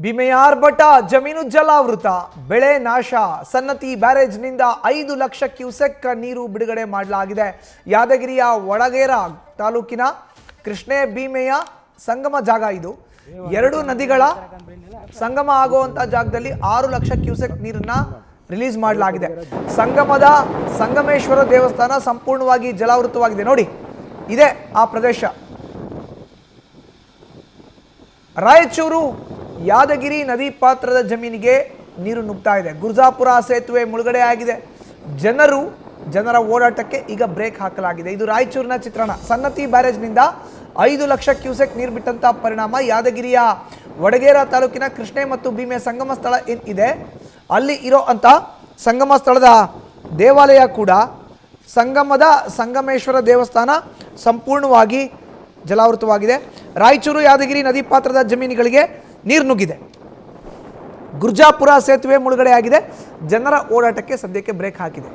ಭೀಮೆಯ ಆರ್ಭಟ ಜಮೀನು ಜಲಾವೃತ, ಬೆಳೆ ನಾಶ. ಸನ್ನತಿ ಬ್ಯಾರೇಜ್ನಿಂದ 5 ಲಕ್ಷ ಕ್ಯೂಸೆಕ್ ನೀರು ಬಿಡುಗಡೆ ಮಾಡಲಾಗಿದೆ. ಯಾದಗಿರಿಯ ವಡಗೇರ ತಾಲೂಕಿನ ಕೃಷ್ಣೆ ಭೀಮೆಯ ಸಂಗಮ ಜಾಗ ಇದು. ಎರಡು ನದಿಗಳ ಸಂಗಮ ಆಗುವಂತ ಜಾಗದಲ್ಲಿ 6 ಲಕ್ಷ ಕ್ಯೂಸೆಕ್ ನೀರನ್ನ ರಿಲೀಸ್ ಮಾಡಲಾಗಿದೆ. ಸಂಗಮದ ಸಂಗಮೇಶ್ವರ ದೇವಸ್ಥಾನ ಸಂಪೂರ್ಣವಾಗಿ ಜಲಾವೃತವಾಗಿದೆ. ನೋಡಿ, ಇದೆ ಆ ಪ್ರದೇಶ. ರಾಯಚೂರು ಯಾದಗಿರಿ ನದಿ ಪಾತ್ರದ ಜಮೀನಿಗೆ ನೀರು ನುಗ್ತಾ ಇದೆ. ಗುರ್ಜಾಪುರ ಸೇತುವೆ ಮುಳುಗಡೆ ಆಗಿದೆ. ಜನರ ಓಡಾಟಕ್ಕೆ ಈಗ ಬ್ರೇಕ್ ಹಾಕಲಾಗಿದೆ. ಇದು ರಾಯಚೂರಿನ ಚಿತ್ರಣ. ಸನ್ನತಿ ಬ್ಯಾರೇಜ್ನಿಂದ 5 ಲಕ್ಷ ಕ್ಯೂಸೆಕ್ ನೀರು ಬಿಟ್ಟಂತ ಪರಿಣಾಮ ಯಾದಗಿರಿಯ ವಡಗೇರ ತಾಲೂಕಿನ ಕೃಷ್ಣೆ ಮತ್ತು ಭೀಮೆ ಸಂಗಮ ಸ್ಥಳ ಏನಿದೆ ಅಲ್ಲಿ ಇರೋ ಅಂತ ಸಂಗಮ ಸ್ಥಳದ ದೇವಾಲಯ ಕೂಡ, ಸಂಗಮದ ಸಂಗಮೇಶ್ವರ ದೇವಸ್ಥಾನ ಸಂಪೂರ್ಣವಾಗಿ ಜಲಾವೃತವಾಗಿದೆ. ರಾಯಚೂರು ಯಾದಗಿರಿ ನದಿ ಪಾತ್ರದ ಜಮೀನುಗಳಿಗೆ ನೀರು ನುಗ್ಗಿದೆ. ಗುರ್ಜಾಪುರ ಸೇತುವೆ ಮುಳುಗಡೆಯಾಗಿದೆ. ಜನರ ಓಡಾಟಕ್ಕೆ ಸದ್ಯಕ್ಕೆ ಬ್ರೇಕ್ ಹಾಕಿದೆ.